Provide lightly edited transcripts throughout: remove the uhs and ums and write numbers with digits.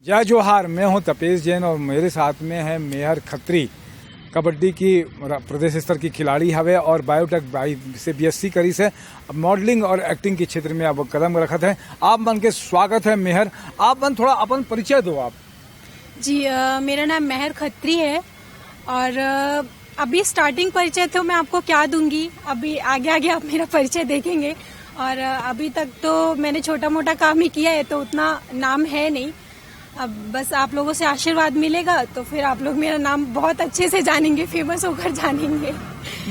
जय जोहार। मैं हूं तपेश जैन और मेरे साथ में है मेहर खत्री। कबड्डी की प्रदेश स्तर की खिलाड़ी हवे और बायोटेक से बीएससी करी से अब मॉडलिंग और एक्टिंग के क्षेत्र में अब कदम रखत है। आप मन के स्वागत है मेहर। आप मन थोड़ा अपन परिचय दो आप। जी मेरा नाम मेहर खत्री है और अभी स्टार्टिंग परिचय तो मैं आपको क्या दूंगी, अभी आगे आगे आप मेरा परिचय देखेंगे। और अभी तक तो मैंने छोटा मोटा काम ही किया है तो उतना नाम है नहीं। अब बस आप लोगों से आशीर्वाद मिलेगा तो फिर आप लोग मेरा नाम बहुत अच्छे से जानेंगे, फेमस होकर जानेंगे।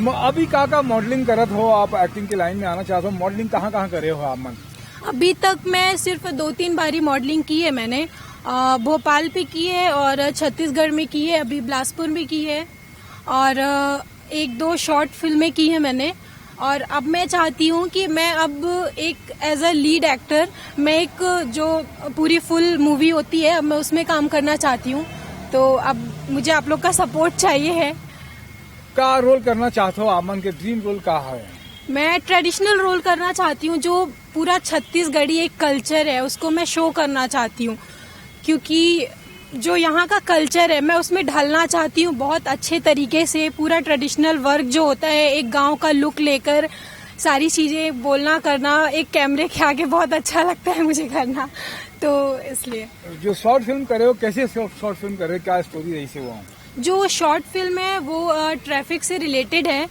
अभी का मॉडलिंग करत हो आप, एक्टिंग की लाइन में आना चाहते हो, मॉडलिंग कहाँ करे हो आप मन? अभी तक मैं सिर्फ 2-3 बारी मॉडलिंग की है मैंने। भोपाल पे की है और छत्तीसगढ़ में की है, अभी बिलासपुर में की है और 1-2 शॉर्ट फिल्में की है मैंने। और अब मैं चाहती हूँ कि मैं अब एक एज अ लीड एक्टर मैं एक जो पूरी फुल मूवी होती है अब मैं उसमें काम करना चाहती हूँ। तो अब मुझे आप लोग का सपोर्ट चाहिए है। का रोल करना चाहते हो आप मन के ड्रीम रोल का है? मैं ट्रेडिशनल रोल करना चाहती हूँ, जो पूरा छत्तीसगढ़ी एक कल्चर है उसको मैं शो करना चाहती हूँ, क्योंकि जो यहाँ का कल्चर है मैं उसमें ढलना चाहती हूँ बहुत अच्छे तरीके से। पूरा ट्रेडिशनल वर्क जो होता है एक गांव का लुक लेकर सारी चीजें बोलना करना एक कैमरे के आगे बहुत अच्छा लगता है मुझे करना, तो इसलिए। जो शॉर्ट फिल्म करे हो, कैसे शॉर्ट फिल्म करे, क्या स्टोरी रही से वो? जो शॉर्ट फिल्म है वो ट्रैफिक से रिलेटेड है,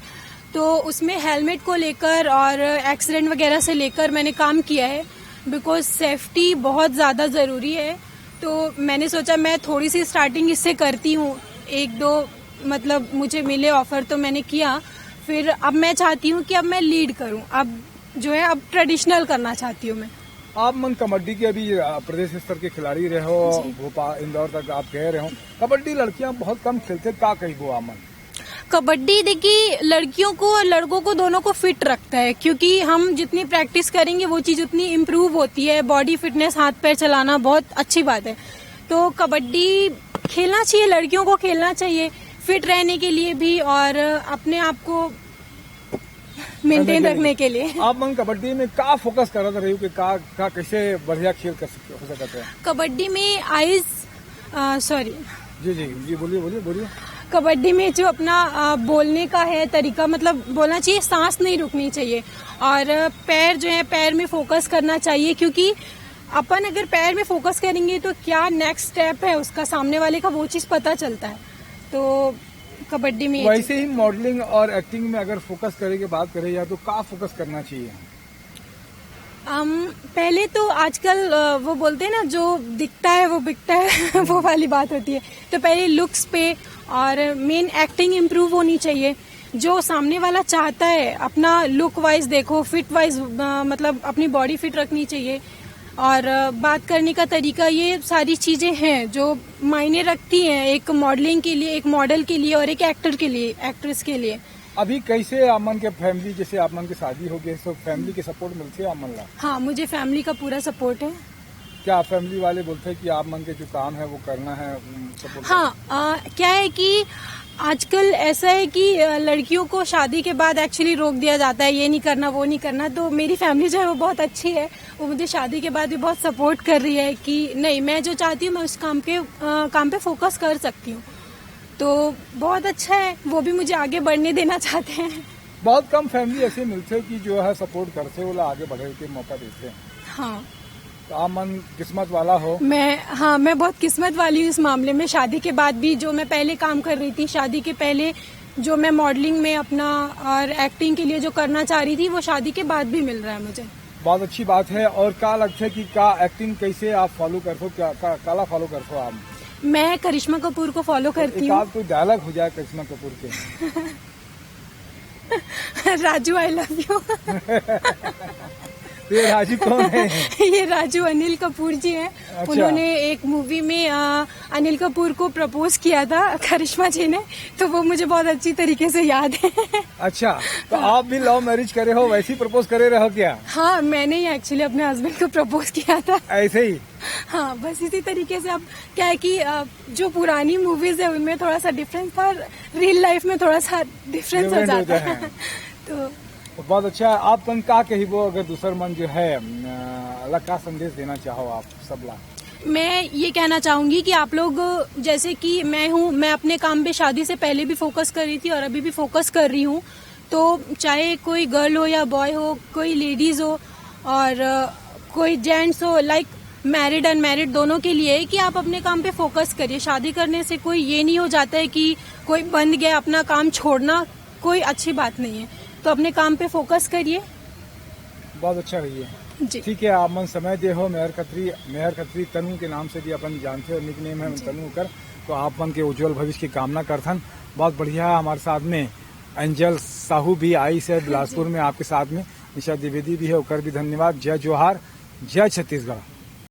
तो उसमें हेलमेट को लेकर और एक्सीडेंट वगैरह से लेकर मैंने काम किया है, बिकॉज सेफ्टी बहुत ज़्यादा ज़रूरी है। तो मैंने सोचा मैं थोड़ी सी स्टार्टिंग इससे करती हूँ, 1-2 मतलब मुझे मिले ऑफर तो मैंने किया। फिर अब मैं चाहती हूँ कि अब मैं लीड करूँ, अब जो है अब ट्रेडिशनल करना चाहती हूँ मैं। आप मन कबड्डी के अभी प्रदेश स्तर के खिलाड़ी रहे हो, भोपाल इंदौर तक आप गए रहे हो। कबड्डी लड़कियां बहुत कम खेलते, क्या कही वो आप मन? कबड्डी देखिए लड़कियों को और लड़कों को दोनों को फिट रखता है, क्योंकि हम जितनी प्रैक्टिस करेंगे वो चीज उतनी इम्प्रूव होती है। बॉडी फिटनेस, हाथ पैर चलाना बहुत अच्छी बात है। तो कबड्डी खेलना चाहिए, लड़कियों को खेलना चाहिए फिट रहने के लिए भी और अपने आप को मेंटेन रखने के लिए। आप मन कबड्डी में क्या फोकस करत रही हो कि का कैसे बढ़िया खेल हो सकता है? कबड्डी में आइज सॉरी जी बोलिए। कबड्डी में जो अपना बोलने का है तरीका, मतलब बोलना चाहिए, सांस नहीं रुकनी चाहिए और पैर जो है पैर में फोकस करना चाहिए, क्योंकि अपन अगर पैर में फोकस करेंगे तो क्या नेक्स्ट स्टेप है उसका सामने वाले का वो चीज पता चलता है। तो कबड्डी में वैसे ही मॉडलिंग और एक्टिंग में अगर फोकस करे की बात करें या तो क्या फोकस करना चाहिए? पहले तो आजकल वो बोलते हैं ना, जो दिखता है वो बिकता है वो वाली बात होती है। तो पहले लुक्स पे और मेन एक्टिंग इम्प्रूव होनी चाहिए। जो सामने वाला चाहता है अपना लुक वाइज देखो, फिट वाइज मतलब अपनी बॉडी फिट रखनी चाहिए और बात करने का तरीका, ये सारी चीजें हैं जो मायने रखती हैं एक मॉडलिंग के लिए, एक मॉडल के लिए और एक एक्टर के लिए, एक्ट्रेस के लिए। अभी कैसे आमन के फैमिली, जैसे आमन की शादी हो गई तो फैमिली के सपोर्ट मिलती है आमन ला? हाँ, मुझे फैमिली का पूरा सपोर्ट है। क्या फैमिली वाले बोलते हैं कि आप मन के जो काम है वो करना है, सपोर्ट? हाँ, क्या है कि आजकल ऐसा है कि लड़कियों को शादी के बाद एक्चुअली रोक दिया जाता है, ये नहीं करना वो नहीं करना। तो मेरी फैमिली जो है वो बहुत अच्छी है, वो मुझे शादी के बाद भी बहुत सपोर्ट कर रही है कि नहीं, मैं जो चाहती हूँ मैं उस काम पे फोकस कर सकती हूँ। तो बहुत अच्छा है, वो भी मुझे आगे बढ़ने देना चाहते हैं। बहुत कम फैमिली ऐसे मिलते हैं कि जो है सपोर्ट करते हैं, वो आगे बढ़ने के मौका देते हैं। हाँ, तो आप मन किस्मत वाला हो। मैं बहुत किस्मत वाली हूँ इस मामले में। शादी के बाद भी जो मैं पहले काम कर रही थी, शादी के पहले जो मैं मॉडलिंग में अपना और एक्टिंग के लिए जो करना चाह रही थी वो शादी के बाद भी मिल रहा है मुझे। बहुत अच्छी बात है। और क्या लगता है कि क्या एक्टिंग कैसे आप फॉलो करते हो, क्या काला फॉलो करते हो आप? मैं करिश्मा कपूर को फॉलो करती हूँ। कोई डायलॉग हो जाए करिश्मा कपूर के? Raju I love you. ये राजू कौन है? ये राजू अनिल कपूर जी हैं। अच्छा। उन्होंने एक मूवी में अनिल कपूर को प्रपोज किया था करिश्मा जी ने, तो वो मुझे बहुत अच्छी तरीके से याद है। अच्छा, तो आप भी लव मैरिज करे हो, वैसे ही प्रपोज करे रहो क्या? हाँ, मैंने ही एक्चुअली अपने हस्बैंड को प्रपोज किया था। ऐसे ही? हाँ, बस इसी तरीके से। अब क्या है कि जो पुरानी मूवीज है उनमें थोड़ा सा डिफरेंस था, रियल लाइफ में थोड़ा सा डिफरेंस हो जाता है। तो बहुत अच्छा है। आप का कही वो अगर दूसर मन जो है अलग का संदेश देना चाहो आप सबला? मैं ये कहना चाहूंगी कि आप लोग, जैसे कि मैं अपने काम पे शादी से पहले भी फोकस कर रही थी और अभी भी फोकस कर रही हूँ। तो चाहे कोई गर्ल हो या बॉय हो, कोई लेडीज हो और कोई जेंट्स हो, लाइक मैरिड अनमैरिड, दोनों के लिए है कि आप अपने काम पे फोकस करिए। शादी करने से कोई ये नहीं हो जाता है कि कोई बंद गया, अपना काम छोड़ना कोई अच्छी बात नहीं है। तो अपने काम पे फोकस करिए। बहुत अच्छा रही है जी ठीक है। आप मन समय दे हो मेहर खत्री तनु के नाम से भी अपन जानते हो, निक नेम है तनु कर। तो आप मन के उज्जवल भविष्य की कामना करथन। बहुत बढ़िया। हमारे साथ में एंजल साहू भी आई से बिलासपुर में आपके साथ में, निशा द्विवेदी भी है, ओकर भी धन्यवाद। जय जोहार, जय छत्तीसगढ़।